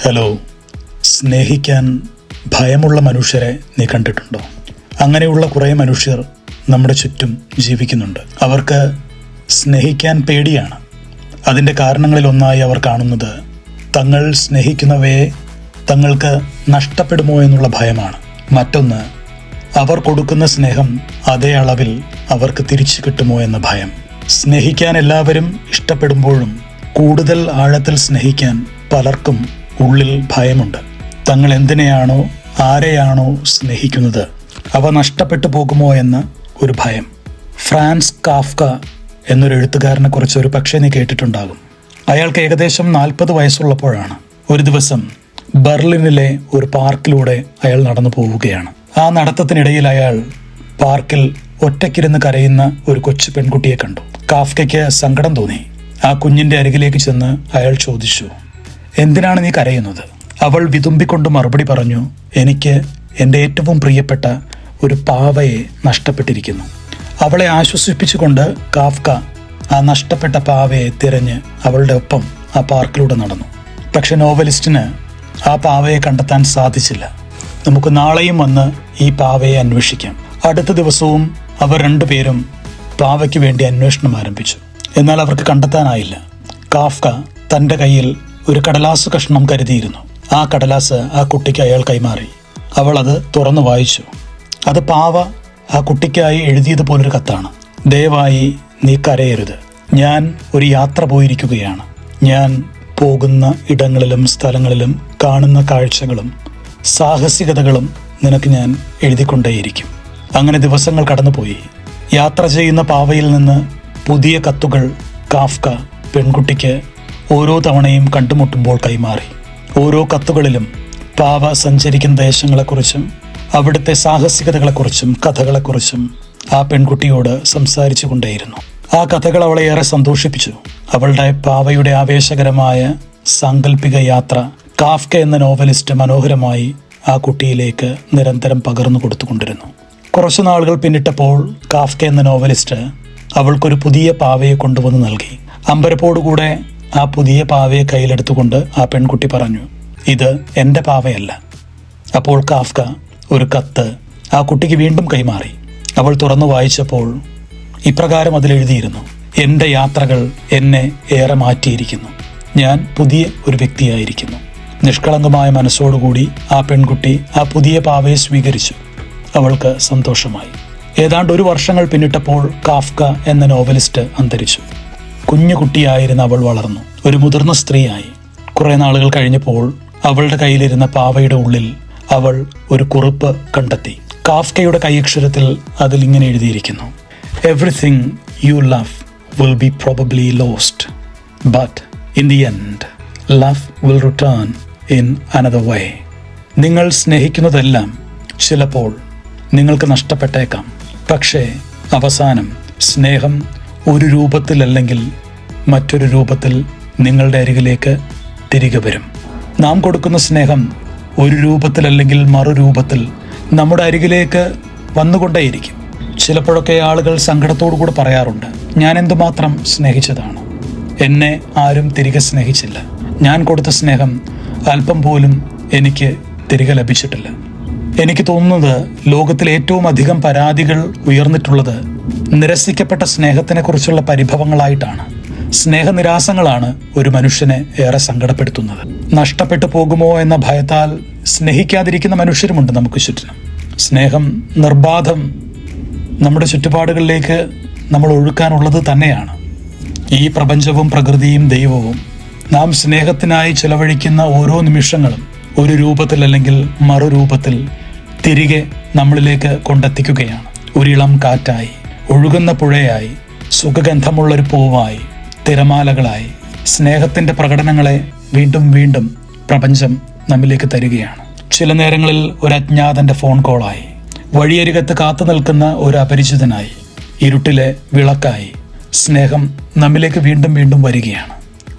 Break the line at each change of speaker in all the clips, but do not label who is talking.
Hello, സ്നേഹിക്കാൻ ഭയമുള്ള മനുഷ്യരെ നീ കണ്ടിട്ടുണ്ടോ? അങ്ങനെയുള്ള കുറേ മനുഷ്യർ നമ്മുടെ ചുറ്റും ജീവിക്കുന്നുണ്ട്. അവർക്ക് സ്നേഹിക്കാൻ പേടിയാണ്. അതിൻ്റെ കാരണങ്ങളിലൊന്നായി അവർ കാണുന്നത് തങ്ങൾ സ്നേഹിക്കുന്നവയെ തങ്ങൾക്ക് നഷ്ടപ്പെടുമോ എന്നുള്ള ഭയമാണ്. മറ്റൊന്ന്, അവർ കൊടുക്കുന്ന സ്നേഹം അതേ അളവിൽ അവർക്ക് തിരിച്ചു കിട്ടുമോ എന്ന ഭയം. സ്നേഹിക്കാൻ എല്ലാവരും ഇഷ്ടപ്പെടുമ്പോഴും കൂടുതൽ ആഴത്തിൽ സ്നേഹിക്കാൻ പലർക്കും ഉള്ളിൽ ഭയമുണ്ട്. തങ്ങൾ എന്തിനെയാണോ ആരെയാണോ സ്നേഹിക്കുന്നത് അവ നഷ്ടപ്പെട്ടു പോകുമോ എന്ന ഒരു ഭയം. ഫ്രാൻസ് കാഫ്ക എന്നൊരു എഴുത്തുകാരനെ കുറിച്ച് ഒരു പക്ഷേ നീ കേട്ടിട്ടുണ്ടാകും. അയാൾക്ക് ഏകദേശം 40 വയസ്സുള്ളപ്പോഴാണ് ഒരു ദിവസം ബെർലിനിലെ ഒരു പാർക്കിലൂടെ അയാൾ നടന്നു പോവുകയാണ്. ആ നടത്തത്തിനിടയിൽ അയാൾ പാർക്കിൽ ഒറ്റയ്ക്കിരുന്ന് കരയുന്ന ഒരു കൊച്ചു പെൺകുട്ടിയെ കണ്ടു. കാഫ്കയ്ക്ക് സങ്കടം തോന്നി. ആ കുഞ്ഞിന്റെ അരികിലേക്ക് ചെന്ന് അയാൾ ചോദിച്ചു, എന്തിനാണ് നീ കരയുന്നത്? അവൾ വിതുമ്പിക്കൊണ്ട് മറുപടി പറഞ്ഞു, എനിക്ക് എൻ്റെ ഏറ്റവും പ്രിയപ്പെട്ട ഒരു പാവയെ നഷ്ടപ്പെട്ടിരിക്കുന്നു. അവളെ ആശ്വസിപ്പിച്ചുകൊണ്ട് കാഫ്ക ആ നഷ്ടപ്പെട്ട പാവയെ തിരഞ്ഞ് അവളുടെ ഒപ്പം ആ പാർക്കിലൂടെ നടന്നു. പക്ഷെ നോവലിസ്റ്റിന് ആ പാവയെ കണ്ടെത്താൻ സാധിച്ചില്ല. നമുക്ക് നാളെയും വന്ന് ഈ പാവയെ അന്വേഷിക്കാം. അടുത്ത ദിവസവും അവർ രണ്ടുപേരും പാവയ്ക്ക് വേണ്ടി അന്വേഷണം ആരംഭിച്ചു. എന്നാൽ അവർക്ക് കണ്ടെത്താനായില്ല. കാഫ്ക തൻ്റെ കയ്യിൽ ഒരു കടലാസ് കഷ്ണം കരുതിയിരുന്നു. ആ കടലാസ് ആ കുട്ടിക്ക് അയാൾ കൈമാറി. അവൾ അത് തുറന്നു വായിച്ചു. അത് പാവ ആ കുട്ടിക്കായി എഴുതിയതുപോലൊരു കത്താണ്. ദയവായി നീ കരയരുത്. ഞാൻ ഒരു യാത്ര പോയിരിക്കുകയാണ്. ഞാൻ പോകുന്ന ഇടങ്ങളിലും സ്ഥലങ്ങളിലും കാണുന്ന കാഴ്ചകളും സാഹസികതകളും നിനക്ക് ഞാൻ എഴുതിക്കൊണ്ടേയിരിക്കും. അങ്ങനെ ദിവസങ്ങൾ കടന്നുപോയി. യാത്ര ചെയ്യുന്ന പാവയിൽ നിന്ന് പുതിയ കത്തുകൾ കാഫ്ക പെൺകുട്ടിക്ക് ഓരോ തവണയും കണ്ടുമുട്ടുമ്പോൾ കൈമാറി. ഓരോ കത്തുകളിലും പാവ സഞ്ചരിക്കുന്ന ദേശങ്ങളെക്കുറിച്ചും അവിടുത്തെ സാഹസികതകളെക്കുറിച്ചും കഥകളെക്കുറിച്ചും ആ പെൺകുട്ടിയോട് സംസാരിച്ചു കൊണ്ടേയിരുന്നു. ആ കഥകൾ അവളെ ഏറെ സന്തോഷിപ്പിച്ചു. അവളുടെ പാവയുടെ ആവേശകരമായ സാങ്കല്പിക യാത്ര കാഫ്ക എന്ന നോവലിസ്റ്റ് മനോഹരമായി ആ കുട്ടിയിലേക്ക് നിരന്തരം പകർന്നു കൊടുത്തുകൊണ്ടിരുന്നു. കുറച്ചു നാളുകൾ പിന്നിട്ടപ്പോൾ കാഫ്ക എന്ന നോവലിസ്റ്റ് അവൾക്കൊരു പുതിയ പാവയെ കൊണ്ടുവന്ന് നൽകി. അമ്പരപ്പോടുകൂടെ ആ പുതിയ പാവയെ കയ്യിലെടുത്തുകൊണ്ട് ആ പെൺകുട്ടി പറഞ്ഞു, ഇത് എൻ്റെ പാവയല്ല. അപ്പോൾ കാഫ്ക ഒരു കത്ത് ആ കുട്ടിക്ക് വീണ്ടും കൈമാറി. അവൾ തുറന്നു വായിച്ചപ്പോൾ ഇപ്രകാരം അതിലെഴുതിയിരുന്നു, എൻ്റെ യാത്രകൾ എന്നെ ഏറെ മാറ്റിയിരിക്കുന്നു. ഞാൻ പുതിയ ഒരു വ്യക്തിയായിരിക്കുന്നു. നിഷ്കളങ്കമായ മനസ്സോടുകൂടി ആ പെൺകുട്ടി ആ പുതിയ പാവയെ സ്വീകരിച്ചു. അവൾക്ക് സന്തോഷമായി. ഏതാണ്ട് 1 വർഷങ്ങൾ പിന്നിട്ടപ്പോൾ കാഫ്ക എന്ന നോവലിസ്റ്റ് അന്തരിച്ചു. കുഞ്ഞു കുട്ടിയായിരുന്ന അവൾ വളർന്നു ഒരു മുതിർന്ന സ്ത്രീയായി. കുറെ നാളുകൾ കഴിഞ്ഞപ്പോൾ അവളുടെ കയ്യിലിരുന്ന പാവയുടെ ഉള്ളിൽ അവൾ ഒരു കുറിപ്പ് കണ്ടെത്തി. കാഫ്കയുടെ കൈയക്ഷരത്തിൽ അതിൽ ഇങ്ങനെ എഴുതിയിരിക്കുന്നു, everything you love will be probably lost, but in the end love will return in another വേ. നിങ്ങൾ സ്നേഹിക്കുന്നതെല്ലാം ചിലപ്പോൾ നിങ്ങൾക്ക് നഷ്ടപ്പെട്ടേക്കാം. പക്ഷേ അവസാനം സ്നേഹം ഒരു രൂപത്തിലല്ലെങ്കിൽ മറ്റൊരു രൂപത്തിൽ നിങ്ങളുടെ അരികിലേക്ക് തിരികെ വരും. നാം കൊടുക്കുന്ന സ്നേഹം ഒരു രൂപത്തിലല്ലെങ്കിൽ മറുരൂപത്തിൽ നമ്മുടെ അരികിലേക്ക് വന്നുകൊണ്ടേയിരിക്കും. ചിലപ്പോഴൊക്കെ ആളുകൾ സങ്കടത്തോടു കൂടെ പറയാറുണ്ട്, ഞാൻ എന്തുമാത്രം സ്നേഹിച്ചതാണ്, എന്നെ ആരും തിരികെ സ്നേഹിച്ചില്ല. ഞാൻ കൊടുത്ത സ്നേഹം അല്പം പോലും എനിക്ക് തിരികെ ലഭിച്ചിട്ടില്ല. എനിക്ക് തോന്നുന്നത് ലോകത്തിൽ ഏറ്റവും അധികം പരാതികൾ ഉയർന്നിട്ടുള്ളത് നിരസിക്കപ്പെട്ട സ്നേഹത്തിനെ കുറിച്ചുള്ള പരിഭവങ്ങളായിട്ടാണ്. സ്നേഹനിരാസങ്ങളാണ് ഒരു മനുഷ്യനെ ഏറെ സങ്കടപ്പെടുത്തുന്നത്. നഷ്ടപ്പെട്ടു പോകുമോ എന്ന ഭയത്താൽ സ്നേഹിക്കാതിരിക്കുന്ന മനുഷ്യരുമുണ്ട് നമുക്ക് ചുറ്റിനും. സ്നേഹം നിർബാധം നമ്മുടെ ചുറ്റുപാടുകളിലേക്ക് നമ്മൾ ഒഴുക്കാനുള്ളത് തന്നെയാണ്. ഈ പ്രപഞ്ചവും പ്രകൃതിയും ദൈവവും നാം സ്നേഹത്തിനായി ചിലവഴിക്കുന്ന ഓരോ നിമിഷങ്ങളും ഒരു രൂപത്തിലല്ലെങ്കിൽ മറുരൂപത്തിൽ തിരികെ നമ്മളിലേക്ക് കൊണ്ടെത്തിക്കുകയാണ്. ഒരിളം കാറ്റായി, ഒഴുകുന്ന പുഴയായി, സുഖഗന്ധമുള്ളൊരു പൂവായി, തിരമാലകളായി സ്നേഹത്തിൻ്റെ പ്രകടനങ്ങളെ വീണ്ടും വീണ്ടും പ്രപഞ്ചം നമ്മിലേക്ക് തരികയാണ്. ചില നേരങ്ങളിൽ ഒരു അജ്ഞാതൻ്റെ ഫോൺ കോളായി, വഴിയരികത്ത് കാത്തു നിൽക്കുന്ന ഒരു അപരിചിതനായി, ഇരുട്ടിലെ വിളക്കായി സ്നേഹം നമ്മിലേക്ക് വീണ്ടും വീണ്ടും വരികയാണ്.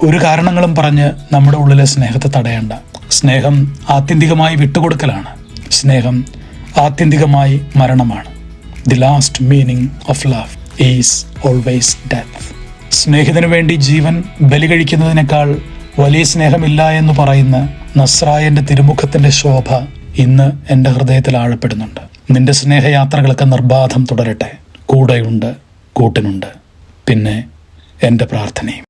ഒരു കാരണങ്ങളും പറഞ്ഞ് നമ്മുടെ ഉള്ളിലെ സ്നേഹത്തെ തടയണ്ട. സ്നേഹം ആത്യന്തികമായി വിട്ടുകൊടുക്കലാണ്. സ്നേഹം ആത്യന്തികമായി മരണമാണ്. The last meaning of love is always death. സ്നേഹിതനു വേണ്ടി ജീവൻ ബലി കഴിക്കുന്നതിനേക്കാൾ വലിയ സ്നേഹമില്ല എന്ന് പറയുന്ന നസ്രായന്റെ തിരുമുഖത്തിന്റെ ശോഭ ഇന്ന് എൻ്റെ ഹൃദയത്തിൽ ആഴപ്പെടുന്നുണ്ട്. നിന്റെ സ്നേഹയാത്രകളൊക്കെ നിർബാധം തുടരട്ടെ. കൂടെയുണ്ട്, കൂട്ടിനുണ്ട്, പിന്നെ എൻ്റെ പ്രാർത്ഥനയും.